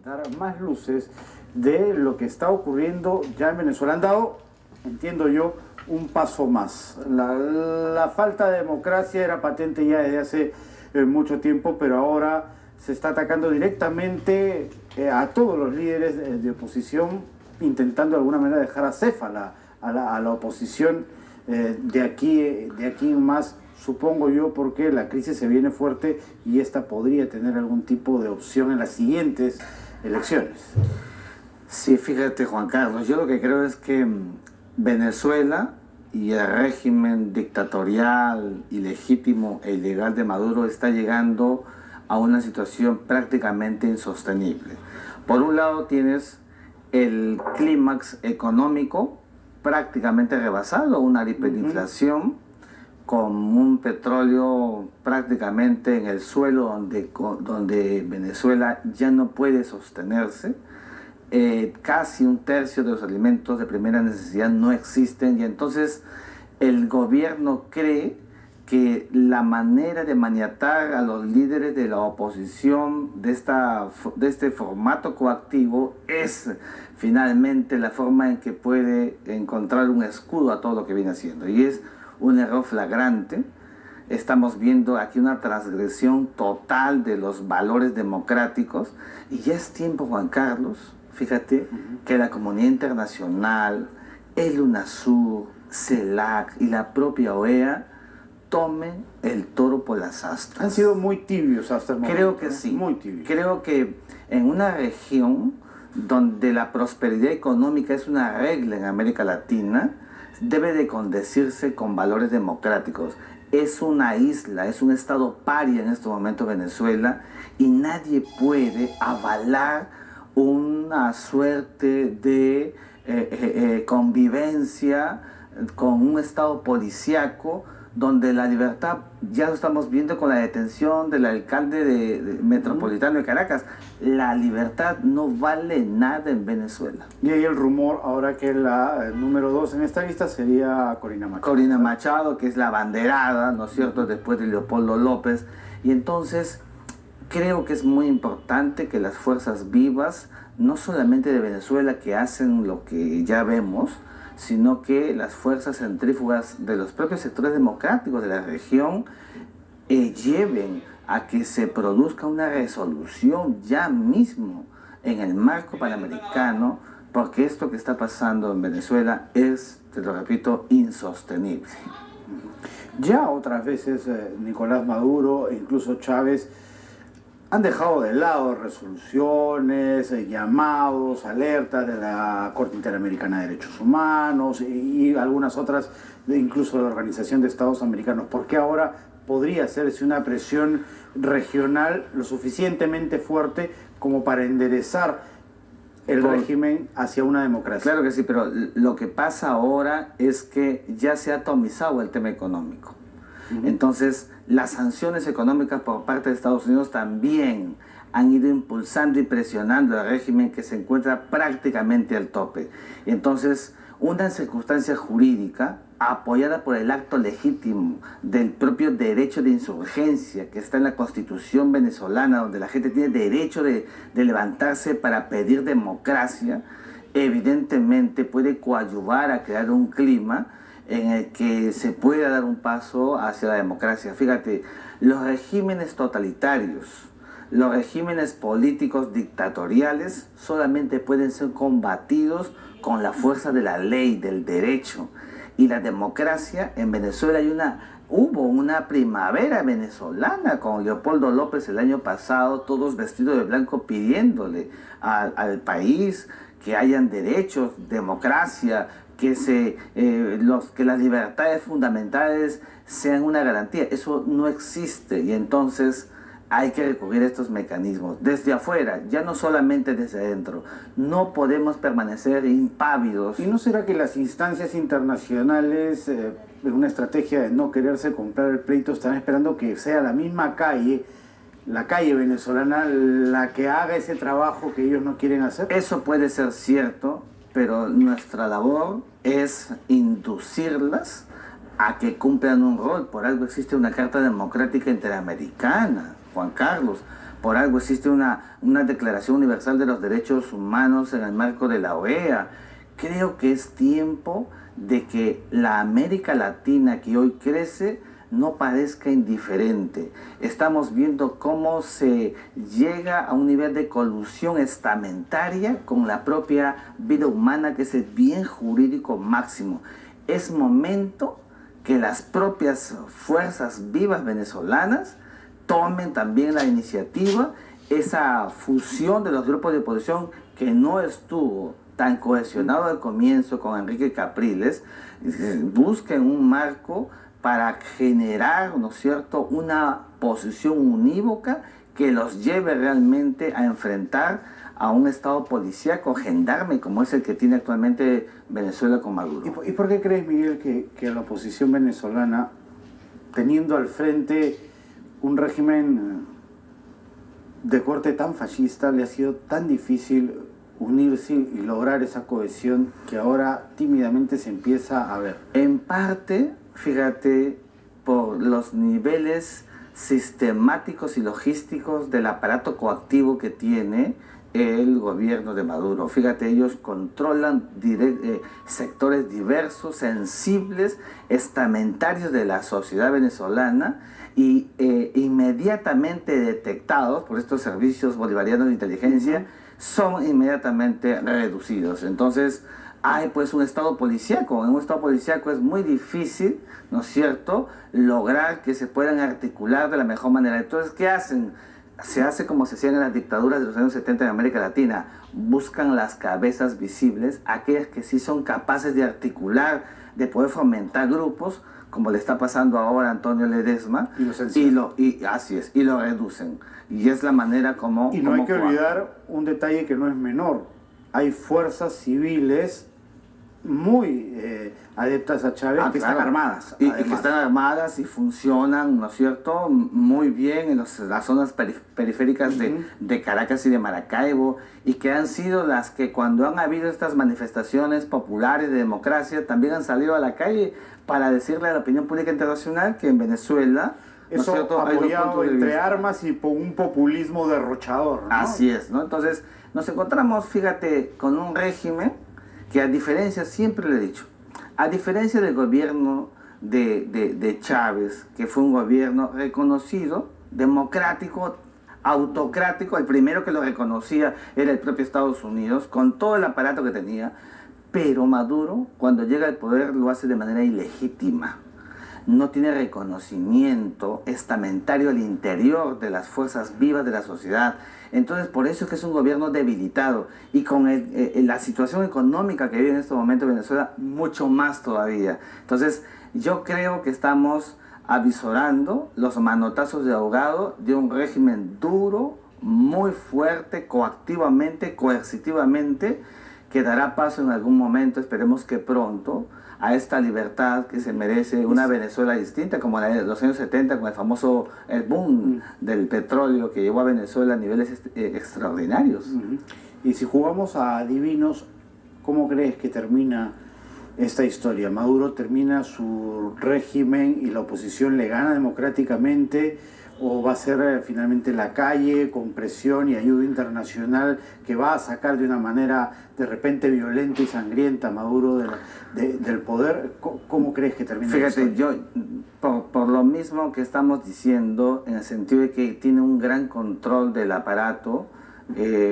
dar más luces de lo que está ocurriendo ya en Venezuela. Han dado, entiendo yo, un paso más. La falta de democracia era patente ya desde hace mucho tiempo, pero ahora se está atacando directamente a todos los líderes de oposición, intentando de alguna manera dejar acéfala a la oposición de aquí en más, supongo yo, porque la crisis se viene fuerte y esta podría tener algún tipo de opción en las siguientes elecciones. Sí, fíjate, Juan Carlos, yo lo que creo es que Venezuela y el régimen dictatorial, ilegítimo e ilegal de Maduro está llegando a una situación prácticamente insostenible. Por un lado tienes el clímax económico prácticamente rebasado, una hiperinflación con un petróleo prácticamente en el suelo donde Venezuela ya no puede sostenerse. Casi un tercio de los alimentos de primera necesidad no existen y entonces el gobierno cree que la manera de maniatar a los líderes de la oposición de este formato coactivo es finalmente la forma en que puede encontrar un escudo a todo lo que viene haciendo, y es un error flagrante. Estamos viendo aquí una transgresión total de los valores democráticos y ya es tiempo, Juan Carlos, fíjate, que la comunidad internacional, el UNASUR, CELAC y la propia OEA tomen el toro por las astas. Han sido muy tibios hasta el momento. Creo que sí. Muy tibios. Creo que en una región donde la prosperidad económica es una regla en América Latina, debe de condecirse con valores democráticos. Es una isla, es un estado paria en este momento Venezuela, y nadie puede avalar una suerte de convivencia con un estado policíaco donde la libertad, ya lo estamos viendo con la detención del alcalde metropolitano de Caracas, la libertad no vale nada en Venezuela. Y ahí el rumor, ahora que la número 2 en esta lista sería Corina Machado. Corina Machado, que es la abanderada, ¿no es cierto?, después de Leopoldo López. Y entonces creo que es muy importante que las fuerzas vivas, no solamente de Venezuela, que hacen lo que ya vemos, sino que las fuerzas centrífugas de los propios sectores democráticos de la región lleven a que se produzca una resolución ya mismo en el marco panamericano, porque esto que está pasando en Venezuela es, te lo repito, insostenible. Ya otras veces Nicolás Maduro e incluso Chávez han dejado de lado resoluciones, llamados, alertas de la Corte Interamericana de Derechos Humanos y algunas otras, incluso de la Organización de Estados Americanos. ¿Por qué ahora podría hacerse una presión regional lo suficientemente fuerte como para enderezar el régimen hacia una democracia? Claro que sí, pero lo que pasa ahora es que ya se ha atomizado el tema económico. Entonces, las sanciones económicas por parte de Estados Unidos también han ido impulsando y presionando al régimen, que se encuentra prácticamente al tope. Entonces, una circunstancia jurídica apoyada por el acto legítimo del propio derecho de insurgencia que está en la Constitución venezolana, donde la gente tiene derecho de levantarse para pedir democracia, evidentemente puede coadyuvar a crear un clima en el que se pueda dar un paso hacia la democracia. Fíjate, los regímenes totalitarios, los regímenes políticos dictatoriales solamente pueden ser combatidos con la fuerza de la ley, del derecho. Y la democracia en Venezuela hubo una primavera venezolana con Leopoldo López el año pasado, todos vestidos de blanco pidiéndole al país que hayan derechos, democracia, que las libertades fundamentales sean una garantía. Eso no existe, y entonces hay que recurrir a estos mecanismos desde afuera, ya no solamente desde adentro. No podemos permanecer impávidos. ¿Y no será que las instancias internacionales, en una estrategia de no quererse comprar el pleito, están esperando que sea la misma calle, la calle venezolana, la que haga ese trabajo que ellos no quieren hacer? Eso puede ser cierto, pero nuestra labor es inducirlas a que cumplan un rol. Por algo existe una Carta Democrática Interamericana, Juan Carlos. por algo existe una Declaración Universal de los Derechos Humanos en el marco de la OEA. Creo que es tiempo de que la América Latina que hoy crece no parezca indiferente. Estamos viendo cómo se llega a un nivel de colusión estamentaria con la propia vida humana, que es el bien jurídico máximo. Es momento que las propias fuerzas vivas venezolanas tomen también la iniciativa, esa fusión de los grupos de oposición que no estuvo tan cohesionado al comienzo con Enrique Capriles, busquen un marco para generar, ¿no es cierto?, una posición unívoca que los lleve realmente a enfrentar a un estado policíaco gendarme como es el que tiene actualmente Venezuela con Maduro. ¿Y por qué crees, Miguel, que la oposición venezolana, teniendo al frente un régimen de corte tan fascista, le ha sido tan difícil unirse y lograr esa cohesión que ahora tímidamente se empieza a ver? En parte, fíjate, por los niveles sistemáticos y logísticos del aparato coactivo que tiene el gobierno de Maduro. Fíjate, ellos controlan sectores diversos, sensibles, estamentarios de la sociedad venezolana y inmediatamente detectados por estos servicios bolivarianos de inteligencia, son inmediatamente reducidos. Entonces, hay pues un estado policíaco. En un estado policíaco es muy difícil, ¿no es cierto?, lograr que se puedan articular de la mejor manera. Entonces, ¿qué hacen? Se hace como se hacían en las dictaduras de los años 70 en América Latina. Buscan las cabezas visibles, aquellas que sí son capaces de articular, de poder fomentar grupos, como le está pasando ahora a Antonio Ledesma, así es, y lo reducen. Y es la manera como... Y no hay que olvidar un detalle que no es menor. Hay fuerzas civiles muy adeptas a Chávez que están armadas. Y que están armadas y funcionan, ¿no es cierto?, muy bien en las zonas periféricas de Caracas y de Maracaibo, y que han sido las que cuando han habido estas manifestaciones populares de democracia también han salido a la calle para decirle a la opinión pública internacional que en Venezuela... Eso, ¿no es cierto?, apoyado entre armas y por un populismo derrochador, ¿no? Así es, ¿no? Entonces nos encontramos, fíjate, con un régimen que, a diferencia, siempre le he dicho, a diferencia del gobierno de Chávez, que fue un gobierno reconocido, democrático, autocrático, el primero que lo reconocía era el propio Estados Unidos, con todo el aparato que tenía, pero Maduro, cuando llega al poder, lo hace de manera ilegítima. No tiene reconocimiento estamentario al interior de las fuerzas vivas de la sociedad. Entonces, por eso es que es un gobierno debilitado. Y con la situación económica que vive en este momento Venezuela, mucho más todavía. Entonces, yo creo que estamos avisorando los manotazos de ahogado de un régimen duro, muy fuerte, coercitivamente, que dará paso en algún momento, esperemos que pronto, a esta libertad que se merece una Venezuela distinta, como la de los años 70, con el famoso boom del petróleo que llevó a Venezuela a niveles extraordinarios. Y si jugamos a adivinos, ¿cómo crees que termina esta historia? ¿Maduro termina su régimen y la oposición le gana democráticamente? ¿O va a ser finalmente la calle con presión y ayuda internacional que va a sacar de una manera de repente violenta y sangrienta a Maduro del poder? ¿Cómo crees que termina? Fíjate, yo, por lo mismo que estamos diciendo, en el sentido de que tiene un gran control del aparato,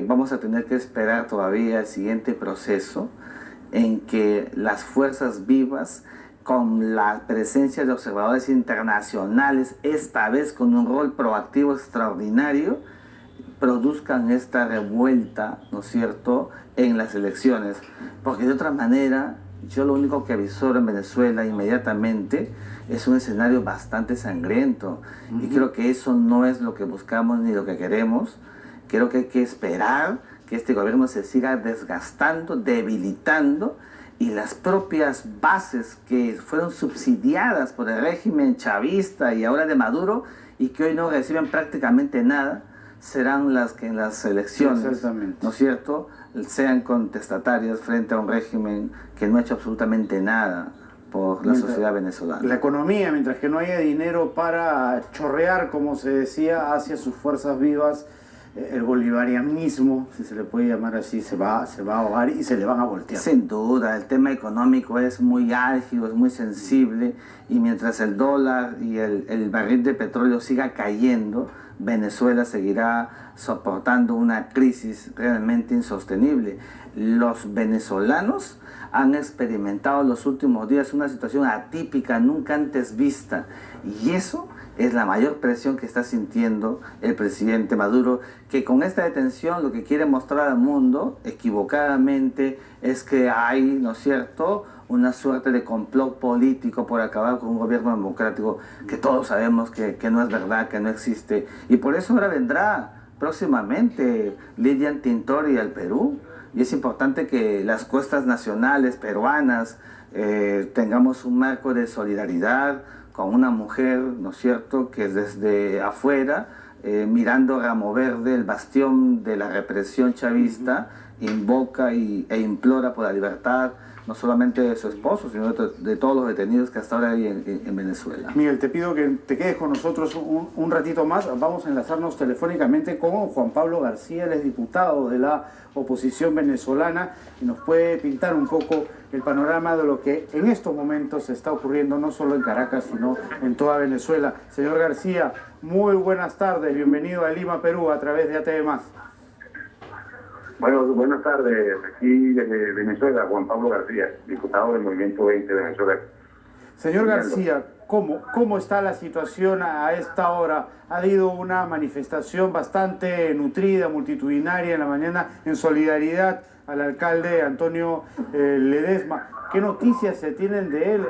vamos a tener que esperar todavía el siguiente proceso en que las fuerzas vivas, con la presencia de observadores internacionales, esta vez con un rol proactivo extraordinario, produzcan esta revuelta, ¿no es cierto?, en las elecciones. Porque de otra manera, yo lo único que avisoro en Venezuela inmediatamente es un escenario bastante sangriento. Y creo que eso no es lo que buscamos ni lo que queremos. Creo que hay que esperar que este gobierno se siga desgastando, debilitando, y las propias bases que fueron subsidiadas por el régimen chavista y ahora de Maduro, y que hoy no reciben prácticamente nada, serán las que en las elecciones, ¿no es cierto?, sean contestatarias frente a un régimen que no ha hecho absolutamente nada por la sociedad venezolana. La economía, mientras que no haya dinero para chorrear, como se decía, hacia sus fuerzas vivas, el bolivarianismo, si se le puede llamar así, se va a ahogar y se le van a voltear. Sin duda, el tema económico es muy álgido, es muy sensible, y mientras el dólar y el barril de petróleo siga cayendo, Venezuela seguirá soportando una crisis realmente insostenible. Los venezolanos han experimentado los últimos días una situación atípica, nunca antes vista, y eso es la mayor presión que está sintiendo el presidente Maduro, que con esta detención lo que quiere mostrar al mundo, equivocadamente, es que hay, ¿no es cierto?, una suerte de complot político por acabar con un gobierno democrático, que todos sabemos que no es verdad, que no existe. Y por eso ahora vendrá próximamente Lilian Tintori al Perú, y es importante que las cuestas nacionales peruanas tengamos un marco de solidaridad con una mujer, ¿no es cierto?, que desde afuera, mirando Ramo Verde, el bastión de la represión chavista, invoca e implora por la libertad, no solamente de su esposo, sino de todos los detenidos que hasta ahora hay en Venezuela. Miguel, te pido que te quedes con nosotros un ratito más. Vamos a enlazarnos telefónicamente con Juan Pablo García, él es diputado de la oposición venezolana y nos puede pintar un poco el panorama de lo que en estos momentos está ocurriendo no solo en Caracas, sino en toda Venezuela. Señor García, muy buenas tardes, bienvenido a Lima, Perú, a través de ATV+. Bueno, buenas tardes, aquí desde Venezuela, Juan Pablo García, diputado del Movimiento 20 de Venezuela. Señor García, ¿cómo está la situación a esta hora? Ha habido una manifestación bastante nutrida, multitudinaria en la mañana, en solidaridad al alcalde Antonio Ledesma. ¿Qué noticias se tienen de él?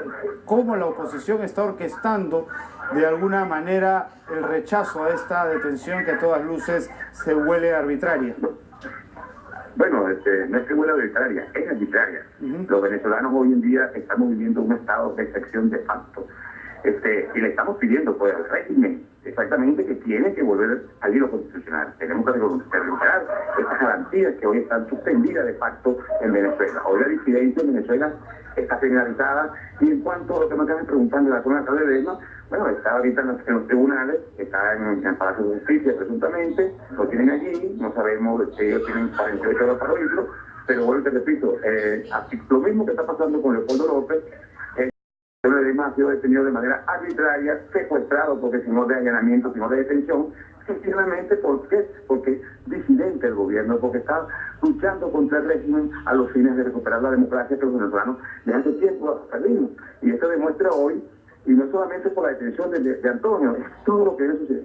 ¿Cómo la oposición está orquestando de alguna manera el rechazo a esta detención que a todas luces se huele arbitraria? Bueno, no es que huele arbitraria, es arbitraria. Los venezolanos hoy en día estamos viviendo un estado de excepción de facto. Y le estamos pidiendo pues al régimen exactamente que tiene que volver al hilo constitucional. Tenemos que recuperar estas garantías que hoy están suspendidas de facto en Venezuela. Hoy la disidencia en Venezuela está generalizada, y en cuanto a lo que me acaban preguntando de la zona de Ledesma, bueno, está ahorita en los tribunales, está en el Palacio de Justicia presuntamente, lo tienen allí, no sabemos si ellos tienen 48 horas para oírlo, pero bueno, te repito, lo mismo que está pasando con Leopoldo López. Ledesma ha sido detenido de manera arbitraria, secuestrado, porque si no de allanamiento, si no de detención, sencillamente porque es disidente del gobierno, porque está luchando contra el régimen a los fines de recuperar la democracia que los venezolanos de hace tiempo perdimos. Y esto demuestra hoy, y no solamente por la detención de Antonio, es todo lo que debe suceder.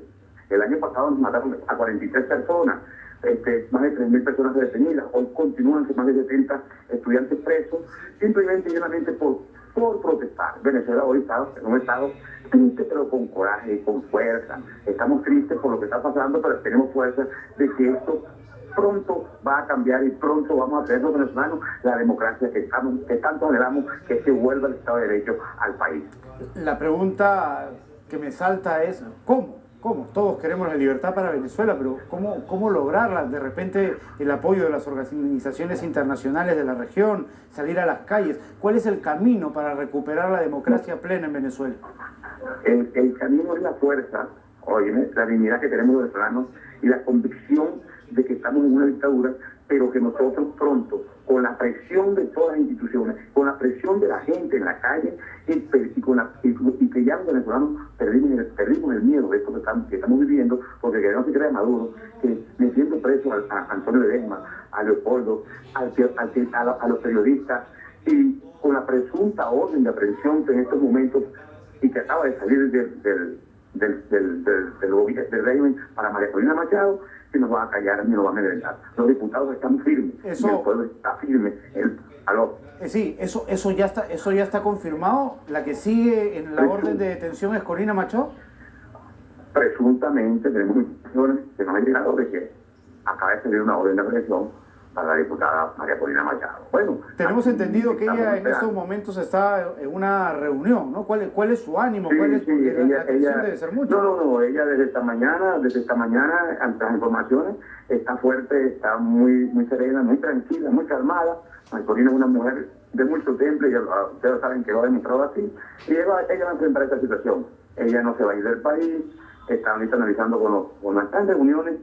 El año pasado nos mataron a 43 personas, más de 3.000 personas detenidas, hoy continúan más de 70 estudiantes presos, simplemente y llanamente por protestar. Venezuela hoy está en un estado triste, pero con coraje y con fuerza. Estamos tristes por lo que está pasando, pero tenemos fuerza de que esto pronto va a cambiar y pronto vamos a tener los venezolanos la democracia que tanto anhelamos, que se vuelva el Estado de Derecho al país. La pregunta que me salta es ¿cómo? Todos queremos la libertad para Venezuela, pero ¿cómo lograrla? De repente el apoyo de las organizaciones internacionales de la región, salir a las calles. ¿Cuál es el camino para recuperar la democracia plena en Venezuela? El camino es la fuerza, la dignidad que tenemos los venezolanos y la convicción de que estamos en una dictadura, pero que nosotros pronto, con la presión de todas las instituciones, con la presión de la gente en la calle, y que ya los venezolanos perdimos el miedo de esto que estamos viviendo, porque que no se crea Maduro, que metiendo preso a Antonio Ledesma, a Leopoldo, a los periodistas, y con la presunta orden de aprehensión que en estos momentos, y que acaba de salir del régimen para María Corina Machado, que nos va a callar ni nos va a amedrentar. Los diputados están firmes, el pueblo está firme. Sí, eso ya está confirmado. ¿La que sigue en la orden de detención es Corina Machado? Presuntamente tenemos informaciones que nos han llegado de que acaba de salir una orden de aprehensión para la diputada María Corina Machado. Bueno, tenemos entendido que ella en estos momentos está en una reunión, ¿no? ¿Cuál es su ánimo? ¿Cuál es la atención debe ser mucho? No, ella desde esta mañana, ante las informaciones, está fuerte, está muy serena, muy tranquila, muy calmada. María Corina es una mujer de mucho temple, y ustedes saben que lo ha demostrado así, y ella va a enfrentar esta situación. Ella no se va a ir del país, está ahorita analizando con las reuniones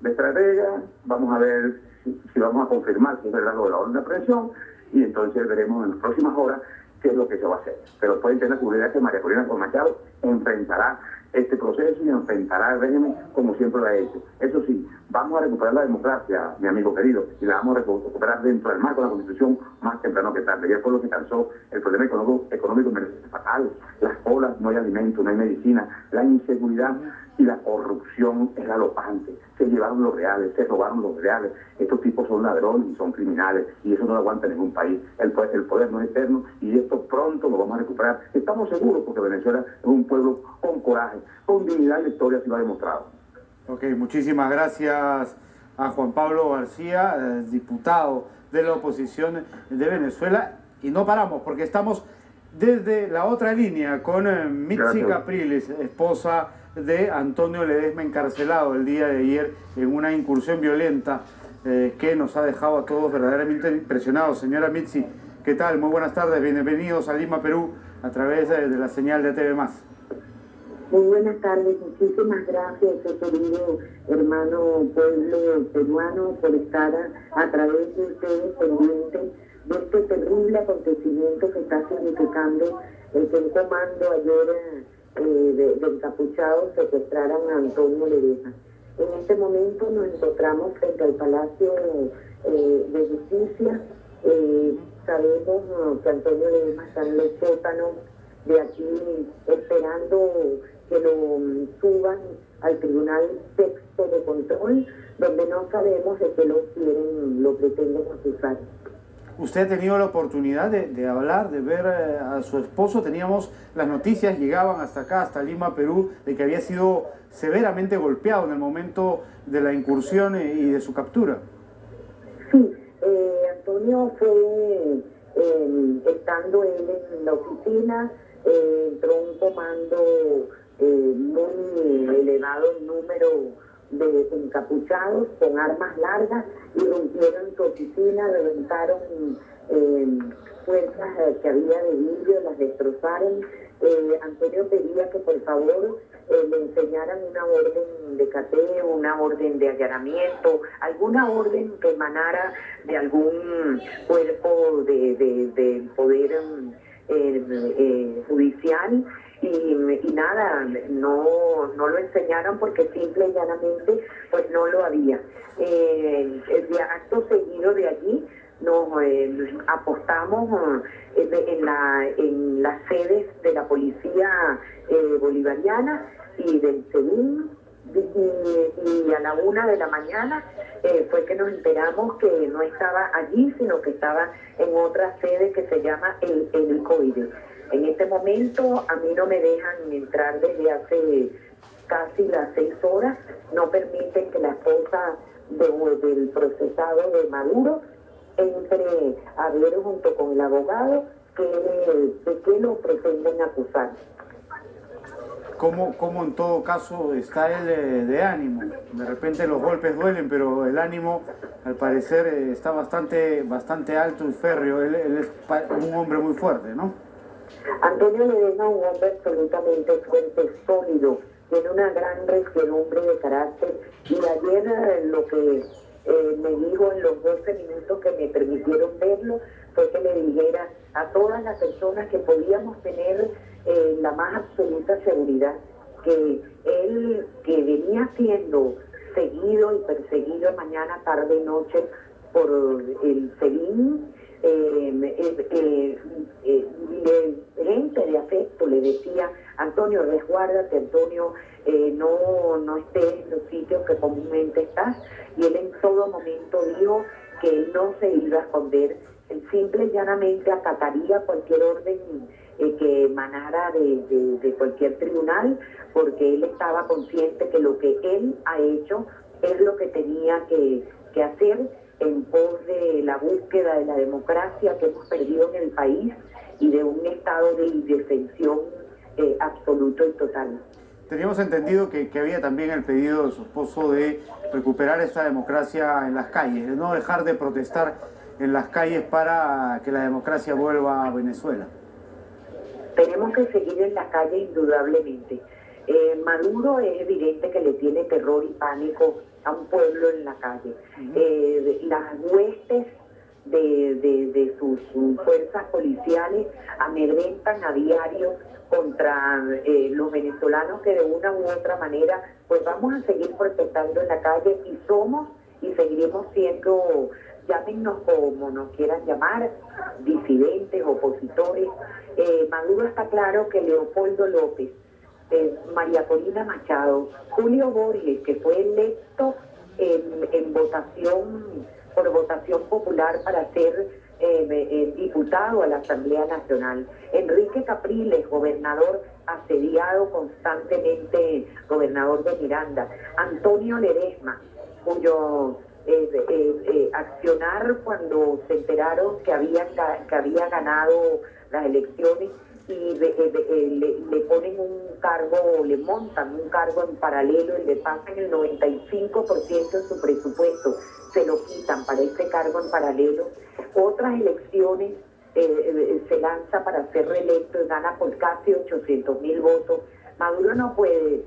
de estratega, vamos a ver si vamos a confirmar si es verdad lo de la orden de aprehensión, y entonces veremos en las próximas horas qué es lo que se va a hacer. Pero pueden tener seguridad que María Corina Machado enfrentará este proceso y enfrentará el régimen como siempre lo ha hecho. Eso sí, vamos a recuperar la democracia, mi amigo querido, y la vamos a recuperar dentro del marco de la Constitución más temprano que tarde. Ya el pueblo se cansó, el problema económico es fatal, las colas, no hay alimento, no hay medicina, la inseguridad y la corrupción es galopante. Se llevaron los reales, se robaron los reales. Estos tipos son ladrones y son criminales, y eso no lo aguanta en ningún país. El poder no es eterno, y esto pronto lo vamos a recuperar. Estamos seguros porque Venezuela es un pueblo con coraje, con dignidad y la historia se lo ha demostrado. Ok, muchísimas gracias a Juan Pablo García, diputado de la oposición de Venezuela. Y no paramos porque estamos desde la otra línea con Mitzi Capriles, esposa de Antonio Ledesma, encarcelado el día de ayer en una incursión violenta que nos ha dejado a todos verdaderamente impresionados. Señora Mitzi, ¿qué tal? Muy buenas tardes, bienvenidos a Lima, Perú, a través de la señal de TV+. Muy buenas tardes, muchísimas gracias, querido hermano pueblo peruano, por estar a través de ustedes pendientes de este terrible acontecimiento que está significando el que un comando ayer de encapuchados secuestraran a Antonio Ledesma. En este momento nos encontramos frente al Palacio de Justicia. Sabemos que Antonio Ledesma está en los sótanos de aquí esperando que lo suban al Tribunal Sexto de Control, donde no sabemos de qué lo pretenden acusar. ¿Usted ha tenido la oportunidad de hablar, de ver a su esposo? Teníamos las noticias, llegaban hasta acá, hasta Lima, Perú, de que había sido severamente golpeado en el momento de la incursión y de su captura. Sí, Antonio fue, estando él en la oficina, entró un comando muy elevado en número de encapuchados con armas largas, irrumpieron su oficina, reventaron puertas que había de vidrio, las destrozaron. Antonio pedía que por favor le enseñaran una orden de cateo, una orden de allanamiento, alguna orden que emanara de algún cuerpo del poder judicial. Y nada, no lo enseñaron porque simple y llanamente pues no lo había. De acto seguido de allí nos apostamos en las sedes de la policía bolivariana y del SEBIN, y a la 1 de la mañana fue que nos enteramos que no estaba allí, sino que estaba en otra sede que se llama el Helicoide. En este momento a mí no me dejan entrar desde hace casi las 6 horas, no permiten que la esposa del procesado de Maduro entre a ver junto con el abogado de qué lo pretenden acusar. ¿Cómo en todo caso está él de ánimo? De repente los golpes duelen, pero el ánimo al parecer está bastante alto y férreo. Él es un hombre muy fuerte, ¿no? Antonio Ledesma es un hombre absolutamente fuerte, sólido, tiene una gran resolumbre de carácter, y ayer lo que me dijo en los 12 minutos que me permitieron verlo fue que le dijera a todas las personas que podíamos tener la más absoluta seguridad que él, que venía siendo seguido y perseguido mañana, tarde y noche por el SEBIN, gente de afecto le decía: Antonio, resguárdate, Antonio, no estés en los sitios que comúnmente estás, y él en todo momento dijo que él no se iba a esconder, él simple y llanamente acataría cualquier orden que emanara de cualquier tribunal, porque él estaba consciente que lo que él ha hecho es lo que tenía que hacer en pos de la búsqueda de la democracia que hemos perdido en el país y de un estado de indefensión absoluto y total. Teníamos entendido que había también el pedido de su esposo de recuperar esta democracia en las calles, de no dejar de protestar en las calles para que la democracia vuelva a Venezuela. Tenemos que seguir en las calles indudablemente. Maduro es evidente que le tiene terror y pánico a un pueblo en la calle. Las huestes de sus fuerzas policiales amedrentan a diario contra los venezolanos que de una u otra manera pues vamos a seguir protestando en la calle y somos y seguiremos siendo, llámenos como nos quieran llamar, disidentes, opositores. Maduro está claro que Leopoldo López, María Corina Machado, Julio Borges, que fue electo en votación, por votación popular para ser diputado a la Asamblea Nacional, Enrique Capriles, gobernador asediado constantemente, gobernador de Miranda, Antonio Ledesma, cuyo accionar cuando se enteraron que había ganado las elecciones y le ponen un cargo, le montan un cargo en paralelo y le pasan el 95% de su presupuesto, se lo quitan para este cargo en paralelo. Otras elecciones se lanza para ser reelecto y gana por casi 800.000 votos. Maduro no puede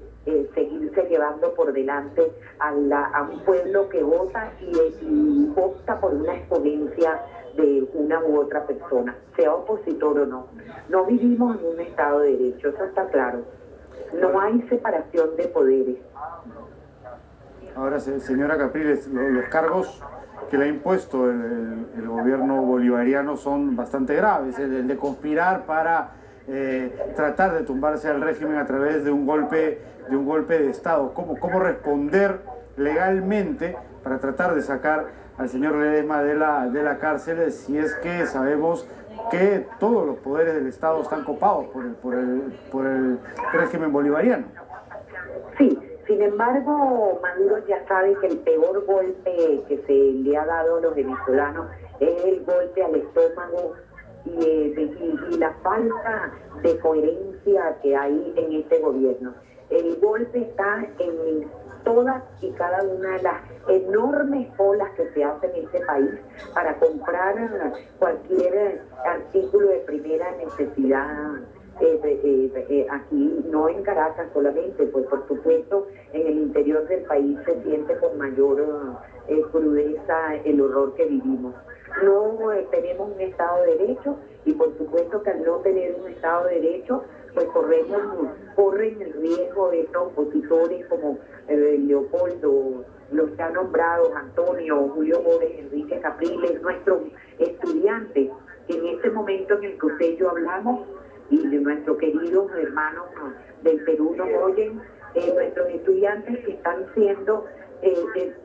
seguirse llevando por delante a un pueblo que vota y opta por una exponencia de una u otra persona, sea opositor o no. No vivimos en un Estado de Derecho, eso está claro. No hay separación de poderes. Ahora, señora Capriles, los cargos que le ha impuesto el gobierno bolivariano son bastante graves. El de conspirar para tratar de tumbarse al régimen a través de un golpe de Estado. ¿Cómo responder legalmente para tratar de sacar al señor Ledesma de la cárcel si es que sabemos que todos los poderes del Estado están copados por el régimen bolivariano? Sí. Sin embargo, Maduro ya sabe que el peor golpe que se le ha dado a los venezolanos es el golpe al estómago y la falta de coherencia que hay en este gobierno. El golpe está en todas y cada una de las enormes colas que se hacen en este país para comprar cualquier artículo de primera necesidad. Aquí, no en Caracas solamente, pues por supuesto en el interior del país se siente con mayor crudeza el horror que vivimos. No tenemos un Estado de Derecho y por supuesto que al no tener un Estado de Derecho pues corren el riesgo de estos opositores como Leopoldo, los ya nombrados, Antonio, Julio Borges, Enrique Capriles, nuestros estudiantes, que en este momento en el que usted y yo hablamos, y de nuestros queridos hermanos del Perú nos oyen, nuestros estudiantes que están siendo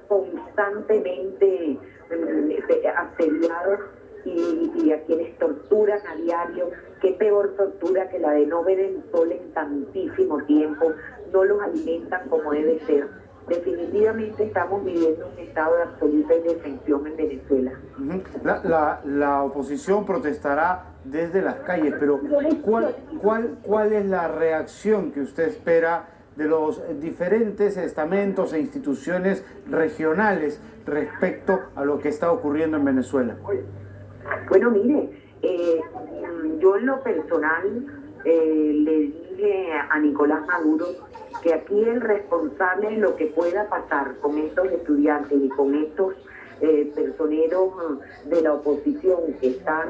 constantemente asediados y a quienes torturan a diario. Qué peor tortura que la de no ver el sol en tantísimo tiempo, no los alimentan como debe ser. Definitivamente estamos viviendo un estado de absoluta indefensión en Venezuela. La oposición protestará desde las calles, pero ¿cuál es la reacción que usted espera de los diferentes estamentos e instituciones regionales respecto a lo que está ocurriendo en Venezuela? Bueno, mire, yo en lo personal le dije a Nicolás Maduro que aquí el responsable de lo que pueda pasar con estos estudiantes y con estos personeros de la oposición que están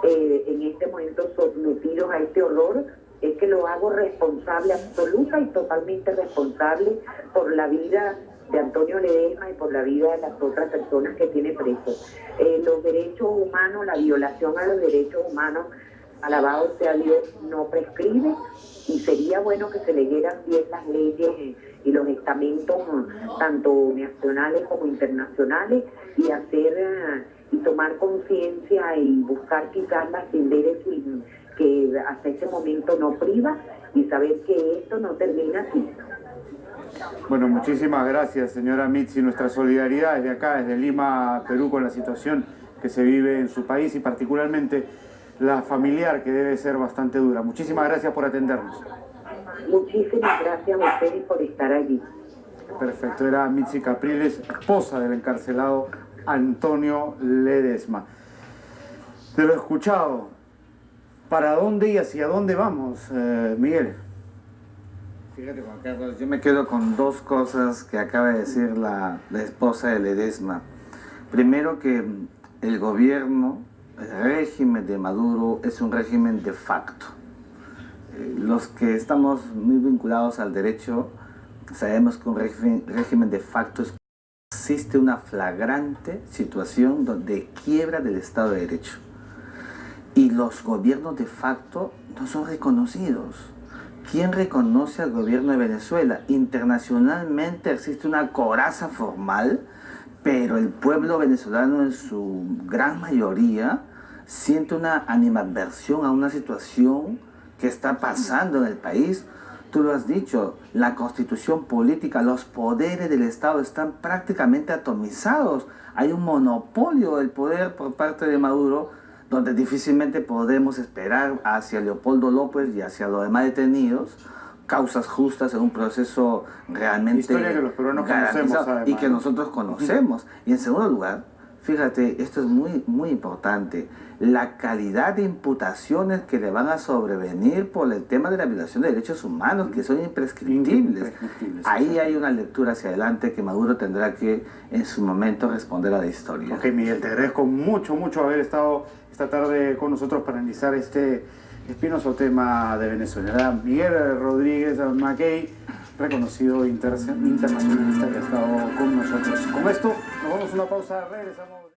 en este momento sometidos a este horror, es que lo hago responsable, absoluta y totalmente responsable por la vida de Antonio Ledesma y por la vida de las otras personas que tiene presos. Los derechos humanos, la violación a los derechos humanos, alabado sea Dios, no prescribe, y sería bueno que se leyeran bien las leyes y los estamentos, tanto nacionales como internacionales, y hacer y tomar conciencia y buscar quizás las senderas que hasta ese momento no priva, y saber que esto no termina así. Bueno, muchísimas gracias, señora Mitzi. Nuestra solidaridad desde acá, desde Lima, Perú, con la situación que se vive en su país y particularmente la familiar, que debe ser bastante dura. Muchísimas gracias por atendernos. Muchísimas gracias a ustedes por estar allí. Perfecto, era Mitzi Capriles, esposa del encarcelado Antonio Ledesma. De lo escuchado, ¿para dónde y hacia dónde vamos, Miguel? Fíjate, Juan Carlos, yo me quedo con dos cosas que acaba de decir la esposa de Ledesma. Primero, que el gobierno, el régimen de Maduro es un régimen de facto. Los que estamos muy vinculados al derecho sabemos que un régimen de facto existe una flagrante situación de quiebra del Estado de Derecho. Y los gobiernos de facto no son reconocidos. ¿Quién reconoce al gobierno de Venezuela? Internacionalmente existe una coraza formal, pero el pueblo venezolano en su gran mayoría siente una animadversión a una situación que está pasando en el país. Tú lo has dicho, la constitución política, los poderes del Estado están prácticamente atomizados. Hay un monopolio del poder por parte de Maduro, donde difícilmente podemos esperar hacia Leopoldo López y hacia los demás detenidos causas justas en un proceso realmente historia que los peruanos conocemos, además, y que nosotros conocemos. Y en segundo lugar, fíjate, esto es muy importante, la calidad de imputaciones que le van a sobrevenir por el tema de la violación de derechos humanos, que son imprescriptibles. Ahí hay una lectura hacia adelante que Maduro tendrá que en su momento responder a la historia. Ok, Miguel, te agradezco mucho haber estado esta tarde con nosotros para analizar este espinoso tema de Venezuela. Miguel Rodríguez Mackey, reconocido internacionalista que ha estado con nosotros. Con esto nos vamos a una pausa, regresamos.